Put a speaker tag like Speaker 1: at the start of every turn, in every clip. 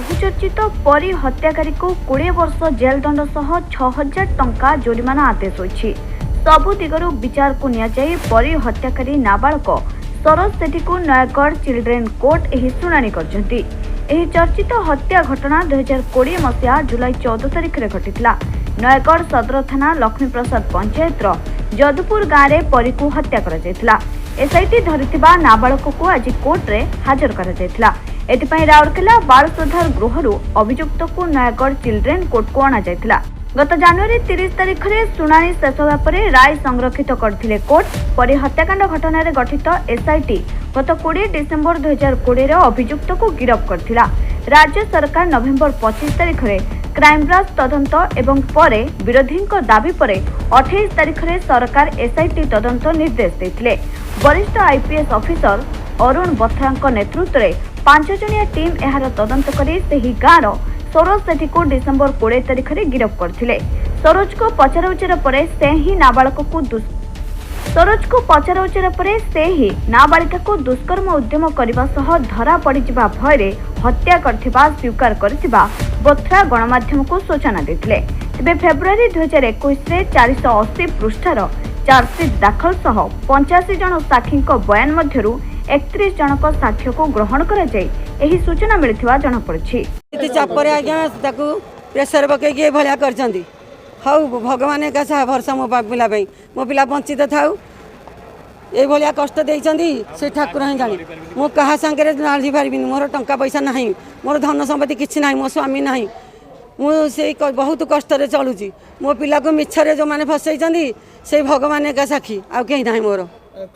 Speaker 1: बहुचर्चित परी हत्याकारी को 20 वर्ष जेल दंड सह 6000 टंका जोरिमाना आदेश होइछि। सबु दिगरु विचार को नियाଯାଇ परी हत्याकारी नाबालक सरोज सेठी को नयागढ़ चिल्ड्रेन कोर्ट एही सुनानी करछंती। एही चर्चित हत्या घटना 2020 मसीहा जुलाई 14 तारिख रे घटितला। नयागढ़ सदर थाना लक्ष्मीप्रसाद पंचायत जदुपुर गाँव में परी को हत्या करा जायतिला। एसआईटी धरिथिबा नाबालक को आज कोर्ट रे हाजर करा जायतिला। एथिपाई राउरकेला बाल सुधार गृहरु अभियुक्त को नयागढ़ चिल्ड्रेन कोर्ट को अणा जायतिला। गत जनवरी 30 तारिख रे सुनानी शेष होगा पर राय संरक्षित करथिले कोर्ट। परी हत्याकांड घटना रे गठित एसआईटी गत 20 डिसेम्बर 2020 रे अभियुक्त को गिरफ्त करथिला। राज्य सरकार नवेम्बर 25 तारिख रे क्राइम ब्रांच तदंत एवं परे विरोधी दाबी परे 28 तारिख रे सरकार एसआईटी तदंत निर्देश देथिले। वरिष्ठ आईपीएस ऑफिसर अरुण बथरा नेतृत्व में 5 जणिया टीम एहार तदंत करी सेही गाँव सरोज सेठी को डिसेम्बर 20 तारिख रे गिरफ्त करथिले। सरोज को पचराउचरा परे से ही नाबालिका को दुष्कर्म उद्यम करने सह धरा पड़िजिबा भयरे हत्या करथिबा स्वीकार करथिबा बथरा गणमाध्यम को सूचना देथिले। तेबे फेब्रुआरी 2021 रे 480 पृष्ठार चार्जसीट दाखल सह 85 जन साक्षी बयान मध्यरु 31 जनक साक्ष्य को ग्रहण करा जाय एही सूचना मिलिथिबा जणा पड़छि।
Speaker 2: चापर आज्ञा ताकू प्रेसर पकईकि भलिया करछंती। हाउ भगवान का सा भरसा मो पिला मो पिला वंचित थाउ ये भलिया कष्ट देइछंती से ठाकुर ही जानी। मो कहा संगे नाली पारिबिनी। मोर टंका पैसा नाही, मोर धन संपत्ति किछि नाही, मो स्वामी नाही। मु से बहुत कष्ट रे चलुची। मो पिला को मिछरे जो माने फसैछंती से भगवान का साक्षी आ केही नाही। मोर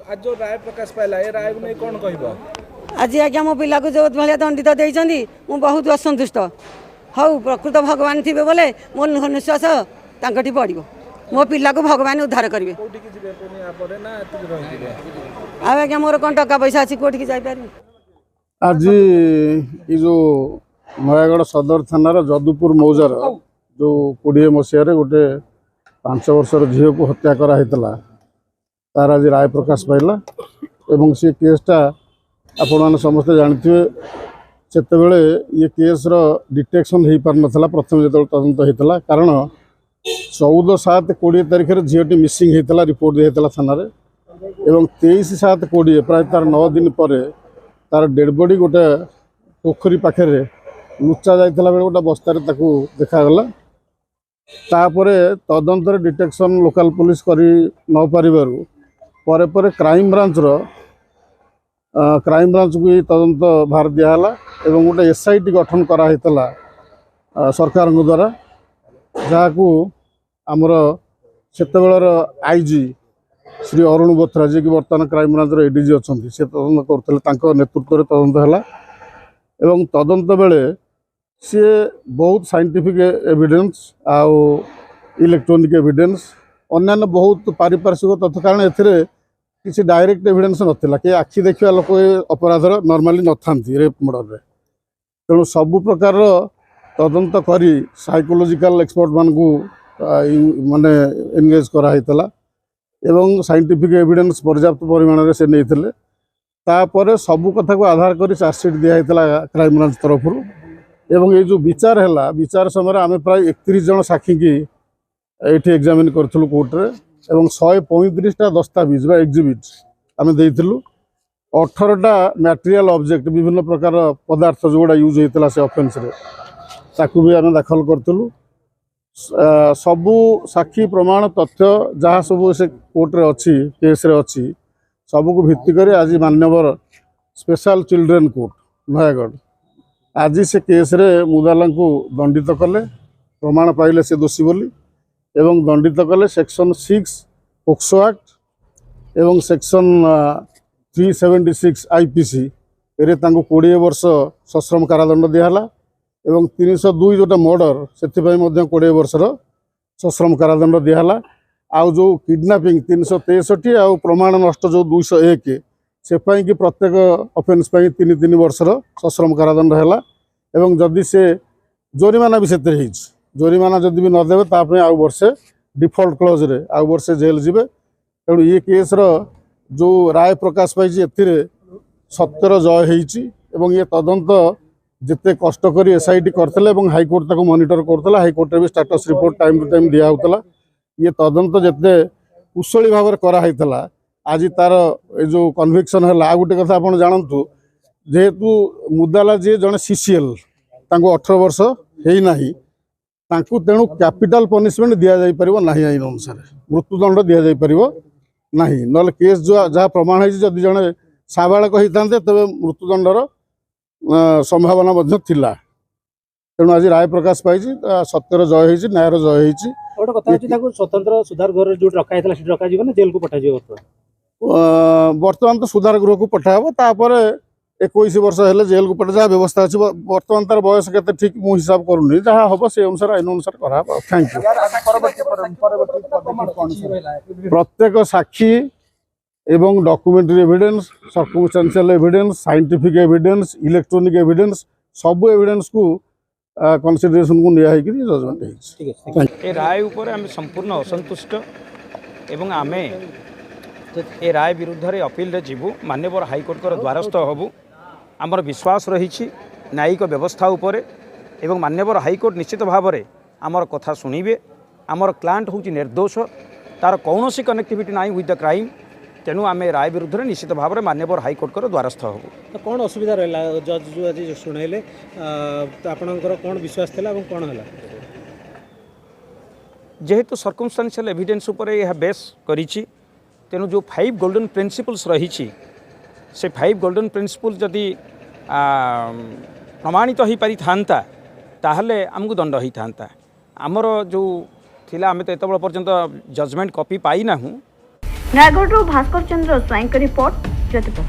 Speaker 3: आज जो राय प्रकाश पाइला ए राय नै कोन कहबो?
Speaker 2: आज आज्ञा मो पिला को जो भलिया दंडित देइछंती मु बहुत असंतुष्ट। हाउ प्रकृत भगवान थिबे बोले मो निश्वास तांकटी पड़िबो। मो पिला को भगवान उद्धार करिवे।
Speaker 3: कोठी कि जिवे कोनी आ परे ना एति रहिबे?
Speaker 2: आ आज्ञा मोर कोन टका पैसा अछि कोठी कि जाय पारि?
Speaker 4: आज ये जो नयागढ़ सदर थानार जदुपुर मौजार जो 20 मसीह गोटे 5 वर्षर झील को हत्या कराइला तार आज राय प्रकाश पाइला। एवं से केसटा आपण मैंने समस्ते जानते से ये केस डिटेक्शन हो पार नाला। प्रथम जो तदंत होता कारण 14/7/20 तारिख में झीटी मिसिंग होता रिपोर्ट दिया थाना एवं 23/7/20 प्राय तार 9 दिन पर तार डेड बॉडी गोटे पोखरी पाखे लुचा जाइला बेले गोटे बस्तार देखागला। तापर तदंत डिटेक्शन लोकल पुलिस करी न पारिबारु परे क्राइम ब्रांच को तदंत भार दिहला एवं गोटे एसआईटी गठन कराइला सरकार द्वारा जहाँ को आमर सेतेबेलर आईजी श्री अरुण बथरा जी की बर्तमान क्राइम ब्रांच एडीजी अच्छा से तदंत करते नेतृत्व में तदंत है एवं तदंत बेले सी बहुत साइंटिफिक एविडेंस आउ इलेक्ट्रॉनिक एविडेंस अन्य बहुत पारिपार्श्विक तथ्य कारण ए किसी डायरेक्ट एविडेंस नाला कि आखि देखा लोक अपराधर नॉर्मली न था रेप मर्डर रे। तेणु सबु प्रकार तदंत करी साइकोलॉजिकल एक्सपर्ट मान को माने एंगेज कराइला एवं साइंटिफिक एविडेंस पर्याप्त परिमाण में से नहीं तापर सबू कथा को आधार कर चार्जसीट दिया क्राइम ब्रांच तरफ एवं ये जो विचार है विचार समय आम प्राय 31 जन साक्षी की ये एग्जामिन करूँ कोर्टे एवं 135टा दस्तावेज बा एग्जिबिट आम देलु 18टा मटेरियल ऑब्जेक्ट विभिन्न प्रकार पदार्थ जोड़ा यूज होता से ऑफेंस रे ताकू भी आम दाखल करूँ। सबू साक्षी प्रमाण तथ्य जहाँ सब से कोर्टे अच्छी केस रे अच्छी सबू को भित्ति कर आज मान्यवर स्पेशल चिल्ड्रेन कोर्ट नयागढ़ आज से केस रे मुदाला को दंडित कले प्रमाण पाइले से दोषी बोली एवं दंडित कले सेक्शन 6 पोक्सो एक्ट एवं सेक्शन 376 आईपीसी रे 20 वर्ष सश्रम कारादंड दिहला एवं 302 जोटा मर्डर से 20 वर्षर सश्रम कारादंड दिहला। आउ जो किडनैपिंग 363 आउ प्रमाण नष्ट जो 201 से कि प्रत्येक ऑफेंस 3 वर्षर सश्रम कारादंड है एवं जदि से जोरिमाना भी से जोरिमाना जदि भी नदेवे तापे आउ वर्षे डिफॉल्ट क्लोज रे आउ वर्षे जेल जीवे। तेणु ये केस जो राय प्रकाश पाई सत्यर जय होती ये तदंत जिते कष्ट कर एसआईटी करते हाईकोर्ट तक मॉनिटर करता हाईकोर्ट भी status report time to time दिया होता ये तदंत जिते कुशली भाव कराइला आज तार जो कन्विक्शन है आ गोटे कथा आप जानतु जेहेतु मुदाला जी जड़े सीसीएल 18 वर्ष होना तेणु कैपिटल पनिशमेंट दि जापर ना आईन अनुसार मृत्युदंड दि जापर ना ना केस जो जहाँ प्रमाण है जदि जड़े साबाड़क होता तेज मृत्युदंडर संभावना थिला तेणु आज राय प्रकाश पाई सत्यर जय हो न्यायर जय हो
Speaker 5: स्वतंत्र सुधार गृह जो रखा रखा जेल को पठा
Speaker 4: बर्तमान तो सुधार गृह को पठाब तापर 21 वर्ष है जेल को पठा जहाँ व्यवस्था अच्छी बर्तमान तार बयस के ठीक मु हिसाब करूनी जहाँ हम से अनुसार आईन अनुसार कराब। Thank you. प्रत्येक साक्षी एवं documentary evidence circumstantial evidence scientific evidence electronic evidence सब एविडेंस को कंसीडरेशन को निया जजमेंट
Speaker 6: है राय उपर आम संपूर्ण असंतुष्ट एवं आम ए राय विरुद्ध रे अपील रे जीवु माननीय हाईकोर्ट द्वारस्थ हबु आमर विश्वास रही न्यायिक व्यवस्था उपरे एवं माननीय हाईकोर्ट निश्चित भाव में आमर कथा शुणिबे आमर क्लांट हूँ निर्दोष तार कौन कनेक्टिविटी ना विथ द क्राइम तेणु आम राय विरुद्ध में निश्चित भाव में माननीय हाईकोर्ट द्वारस्थ हबु।
Speaker 5: तो कौन असुविधा रहा जज जो आज शुणाइले आपणकर कौन विश्वास था कौन है
Speaker 6: जेहेतु सर्कमस्टेंशियल एविडेंस उपर यह बेस करिछि तेणु जो 5 गोल्डन प्रिंसिपल्स रही से 5 गोल्डन प्रिंसिपल जदि प्रमाणित हो पारि था ताहले आमको दंड होता था आमर जो थिला आमे तो एत पर्यंत जजमेंट कॉपी पाई ना हूँ।
Speaker 1: नयागढ़ भास्कर चंद्र स्वाईं रिपोर्ट ज्योतिपुर।